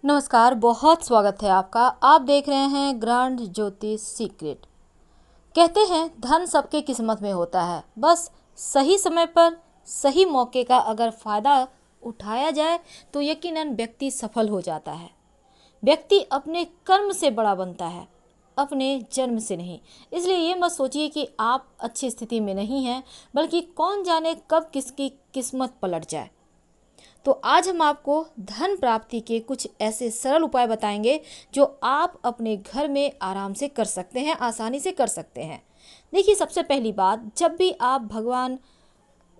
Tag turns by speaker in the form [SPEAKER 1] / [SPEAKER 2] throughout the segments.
[SPEAKER 1] नमस्कार, बहुत स्वागत है आपका। आप देख रहे हैं ग्रैंड ज्योतिष सीक्रेट। कहते हैं धन सबके किस्मत में होता है, बस सही समय पर सही मौके का अगर फ़ायदा उठाया जाए तो यकीनन व्यक्ति सफल हो जाता है। व्यक्ति अपने कर्म से बड़ा बनता है, अपने जन्म से नहीं। इसलिए ये मत सोचिए कि आप अच्छी स्थिति में नहीं हैं, बल्कि कौन जाने कब किसकी किस्मत पलट जाए। तो आज हम आपको धन प्राप्ति के कुछ ऐसे सरल उपाय बताएंगे जो आप अपने घर में आराम से कर सकते हैं, आसानी से कर सकते हैं। देखिए, सबसे पहली बात, जब भी आप भगवान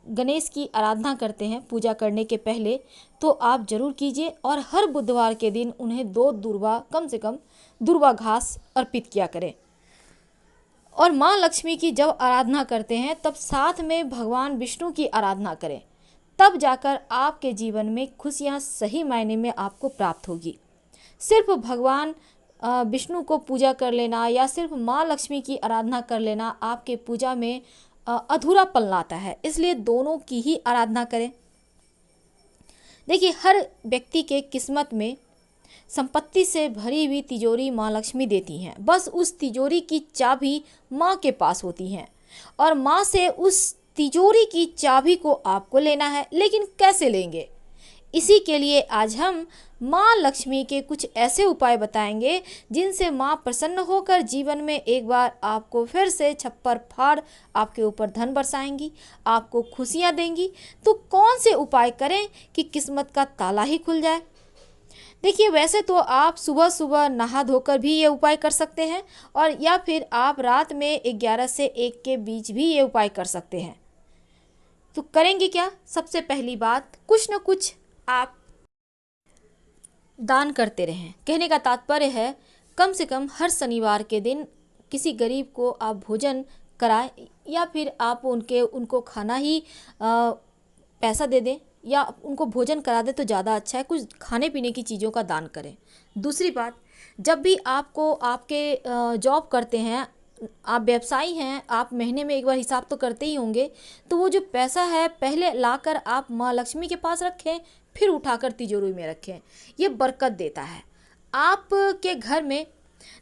[SPEAKER 1] गणेश की आराधना करते हैं पूजा करने के पहले, तो आप जरूर कीजिए और हर बुधवार के दिन उन्हें 2 दूर्वा, कम से कम दूर्वा घास अर्पित किया करें। और माँ लक्ष्मी की जब आराधना करते हैं तब साथ में भगवान विष्णु की आराधना करें, तब जाकर आपके जीवन में खुशियाँ सही मायने में आपको प्राप्त होगी। सिर्फ भगवान विष्णु को पूजा कर लेना या सिर्फ माँ लक्ष्मी की आराधना कर लेना आपके पूजा में अधूरापन लाता है। इसलिए दोनों की ही आराधना करें। देखिए, हर व्यक्ति के किस्मत में संपत्ति से भरी हुई तिजोरी माँ लक्ष्मी देती हैं। बस उस तिजोरी की चाबी माँ के पास होती हैं और माँ से उस तिजोरी की चाबी को आपको लेना है। लेकिन कैसे लेंगे? इसी के लिए आज हम माँ लक्ष्मी के कुछ ऐसे उपाय बताएंगे जिनसे माँ प्रसन्न होकर जीवन में एक बार आपको फिर से छप्पर फाड़ आपके ऊपर धन बरसाएंगी, आपको खुशियाँ देंगी। तो कौन से उपाय करें कि किस्मत का ताला ही खुल जाए? देखिए, वैसे तो आप सुबह सुबह नहा धोकर भी ये उपाय कर सकते हैं, और या फिर आप रात में 11 से 1 के बीच भी ये उपाय कर सकते हैं। तो करेंगे क्या? सबसे पहली बात, कुछ न कुछ आप दान करते रहें। कहने का तात्पर्य है, कम से कम हर शनिवार के दिन किसी गरीब को आप भोजन कराएं, या फिर आप उनको खाना ही पैसा दे दें या उनको भोजन करा दें तो ज़्यादा अच्छा है। कुछ खाने पीने की चीज़ों का दान करें। दूसरी बात, जब भी आपको आपके जॉब करते हैं, आप व्यवसायी हैं, आप महीने में एक बार हिसाब तो करते ही होंगे, तो वो जो पैसा है पहले लाकर आप माँ लक्ष्मी के पास रखें, फिर उठाकर तिजोरी में रखें। ये बरकत देता है आपके घर में।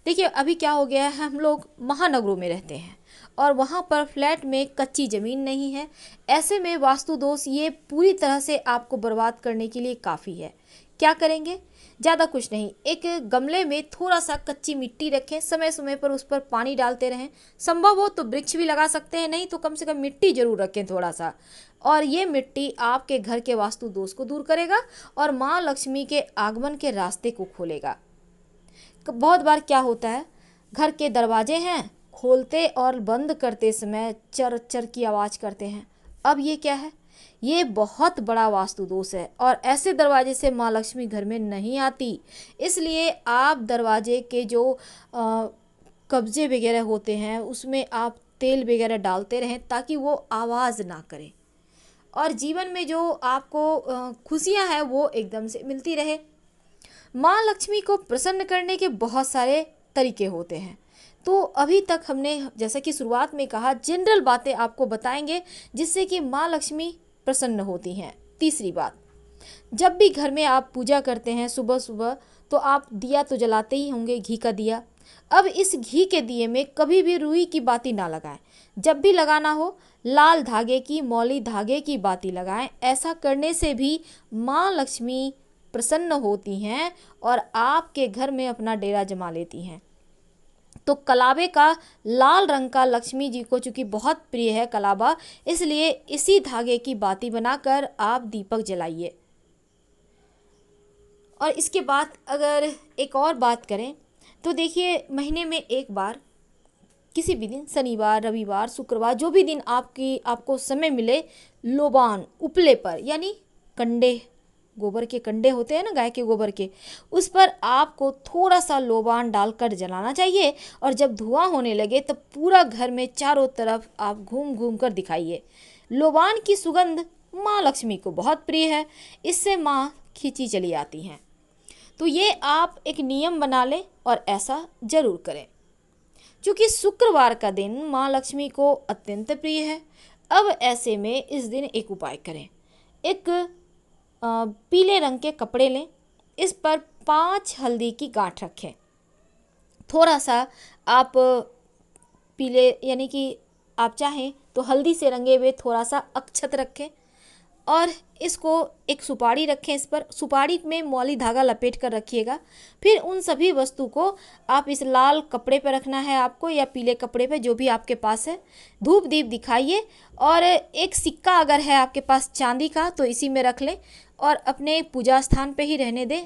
[SPEAKER 1] देखिए, अभी क्या हो गया है, हम लोग महानगरों में रहते हैं और वहाँ पर फ्लैट में कच्ची ज़मीन नहीं है। ऐसे में वास्तु दोष ये पूरी तरह से आपको बर्बाद करने के लिए काफ़ी है। क्या करेंगे? ज़्यादा कुछ नहीं, एक गमले में थोड़ा सा कच्ची मिट्टी रखें, समय समय पर उस पर पानी डालते रहें। संभव हो तो वृक्ष भी लगा सकते हैं, नहीं तो कम से कम मिट्टी जरूर रखें थोड़ा सा। और ये मिट्टी आपके घर के वास्तु दोष को दूर करेगा और माँ लक्ष्मी के आगमन के रास्ते को खोलेगा। बहुत बार क्या होता है, घर के दरवाजे हैं, खोलते और बंद करते समय चर चर की आवाज़ करते हैं। अब ये क्या है? ये बहुत बड़ा वास्तु दोष है और ऐसे दरवाजे से माँ लक्ष्मी घर में नहीं आती। इसलिए आप दरवाजे के जो कब्जे वगैरह होते हैं उसमें आप तेल वगैरह डालते रहें ताकि वो आवाज़ ना करें और जीवन में जो आपको खुशियाँ हैं वो एकदम से मिलती रहे। माँ लक्ष्मी को प्रसन्न करने के बहुत सारे तरीके होते हैं। तो अभी तक हमने, जैसा कि शुरुआत में कहा, जनरल बातें आपको बताएंगे जिससे कि माँ लक्ष्मी प्रसन्न होती हैं। तीसरी बात, जब भी घर में आप पूजा करते हैं सुबह सुबह, तो आप दिया तो जलाते ही होंगे, घी का दिया। अब इस घी के दिए में कभी भी रुई की बाती ना लगाएं। जब भी लगाना हो, लाल धागे की, मौली धागे की बाती लगाएं। ऐसा करने से भी माँ लक्ष्मी प्रसन्न होती हैं और आपके घर में अपना डेरा जमा लेती हैं। तो कलावे का लाल रंग का लक्ष्मी जी को चूँकि बहुत प्रिय है कलावा, इसलिए इसी धागे की बाती बनाकर आप दीपक जलाइए। और इसके बाद अगर एक और बात करें तो देखिए, महीने में एक बार किसी भी दिन, शनिवार, रविवार, शुक्रवार, जो भी दिन आपको समय मिले, लोबान उपले पर, यानी कंडे, गोबर के कंडे होते हैं ना गाय के गोबर के, उस पर आपको थोड़ा सा लोबान डालकर जलाना चाहिए। और जब धुआं होने लगे तब पूरा घर में चारों तरफ आप घूम घूम कर दिखाइए। लोबान की सुगंध माँ लक्ष्मी को बहुत प्रिय है, इससे माँ खींची चली आती हैं। तो ये आप एक नियम बना लें और ऐसा जरूर करें। क्योंकि शुक्रवार का दिन माँ लक्ष्मी को अत्यंत प्रिय है। अब ऐसे में इस दिन एक उपाय करें। एक पीले रंग के कपड़े लें, इस पर 5 हल्दी की गांठ रखें। थोड़ा सा आप पीले यानी कि आप चाहें तो हल्दी से रंगे हुए थोड़ा सा अक्षत रखें और इसको एक सुपारी रखें। इस पर सुपारी में मौली धागा लपेट कर रखिएगा। फिर उन सभी वस्तु को आप इस लाल कपड़े पर रखना है आपको, या पीले कपड़े पे, जो भी आपके पास है। धूप दीप दिखाइए और एक सिक्का अगर है आपके पास चांदी का तो इसी में रख लें और अपने पूजा स्थान पे ही रहने दें।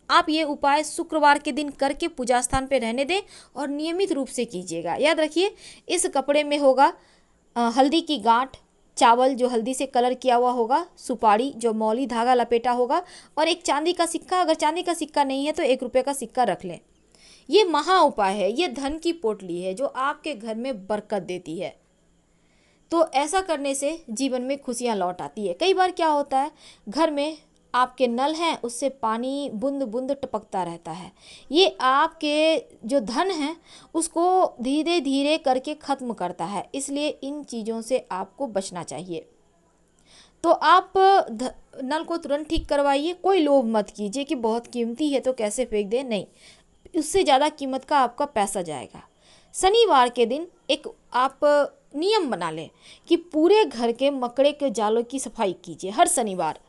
[SPEAKER 1] आप ये उपाय शुक्रवार के दिन करके पूजा स्थान पे रहने दें और नियमित रूप से कीजिएगा। याद रखिए, इस कपड़े में होगा हल्दी की गांठ, चावल जो हल्दी से कलर किया हुआ होगा, सुपारी जो मौली धागा लपेटा होगा और एक चांदी का सिक्का। अगर चांदी का सिक्का नहीं है तो 1 रुपये का सिक्का रख लें। ये महा उपाय है, ये धन की पोटली है जो आपके घर में बरकत देती है। तो ऐसा करने से जीवन में खुशियाँ लौट आती है। कई बार क्या होता है, घर में आपके नल हैं उससे पानी बूंद बूंद टपकता रहता है। ये आपके जो धन है उसको धीरे धीरे करके ख़त्म करता है, इसलिए इन चीज़ों से आपको बचना चाहिए। तो आप नल को तुरंत ठीक करवाइए। कोई लोभ मत कीजिए कि बहुत कीमती है तो कैसे फेंक दें, नहीं, उससे ज़्यादा कीमत का आपका पैसा जाएगा। शनिवार के दिन एक आप नियम बना लें कि पूरे घर के मकड़े के जालों की सफाई कीजिए हर शनिवार।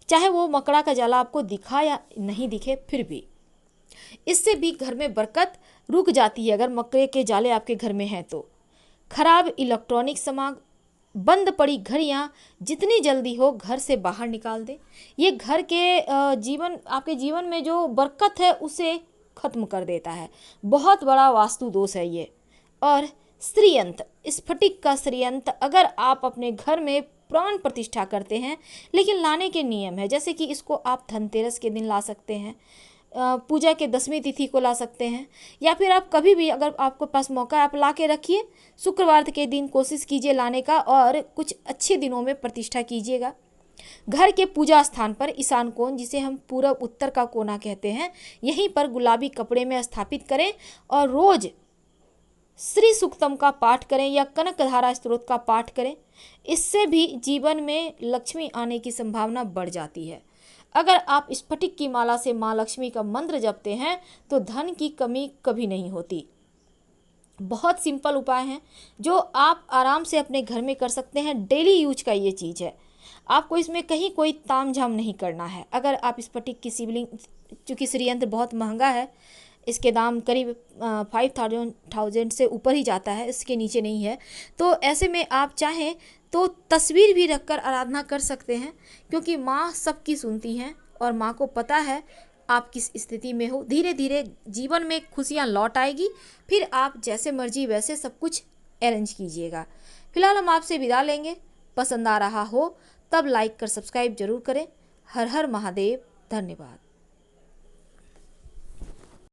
[SPEAKER 1] चाहे वो मकड़ा का जाला आपको दिखा या नहीं दिखे, फिर भी इससे भी घर में बरकत रुक जाती है। अगर मकड़े के जाले आपके घर में हैं तो खराब इलेक्ट्रॉनिक सामान, बंद पड़ी घड़ियाँ जितनी जल्दी हो घर से बाहर निकाल दें। ये घर के आपके जीवन में जो बरकत है उसे खत्म कर देता है। बहुत बड़ा वास्तु दोष है ये। और श्रीयंत्र, स्फटिक का श्रीयंत्र अगर आप अपने घर में प्राण प्रतिष्ठा करते हैं, लेकिन लाने के नियम है, जैसे कि इसको आप धनतेरस के दिन ला सकते हैं, पूजा के 10वीं तिथि को ला सकते हैं, या फिर आप कभी भी अगर आपको पास मौका है आप ला के रखिए। शुक्रवार के दिन कोशिश कीजिए लाने का और कुछ अच्छे दिनों में प्रतिष्ठा कीजिएगा। घर के पूजा स्थान पर ईशान कोण, जिसे हम पूर्व उत्तर का कोना कहते हैं, यहीं पर गुलाबी कपड़े में स्थापित करें और रोज श्री सूक्तम का पाठ करें या कनकधारा स्तोत्र का पाठ करें। इससे भी जीवन में लक्ष्मी आने की संभावना बढ़ जाती है। अगर आप स्फटिक की माला से माँ लक्ष्मी का मंत्र जपते हैं तो धन की कमी कभी नहीं होती। बहुत सिंपल उपाय हैं जो आप आराम से अपने घर में कर सकते हैं। डेली यूज का ये चीज़ है, आपको इसमें कहीं कोई तामझाम नहीं करना है। अगर आप स्फटिक की शिवलिंग, चूँकि श्रीयंत्र बहुत महंगा है, इसके दाम करीब 5000 से ऊपर ही जाता है, इसके नीचे नहीं है, तो ऐसे में आप चाहें तो तस्वीर भी रखकर आराधना कर सकते हैं, क्योंकि माँ सबकी सुनती हैं और माँ को पता है आप किस स्थिति में हो। धीरे धीरे जीवन में खुशियाँ लौट आएगी, फिर आप जैसे मर्जी वैसे सब कुछ अरेंज कीजिएगा। फिलहाल हम आपसे विदा लेंगे। पसंद आ रहा हो तब लाइक कर सब्सक्राइब जरूर करें। हर हर महादेव। धन्यवाद।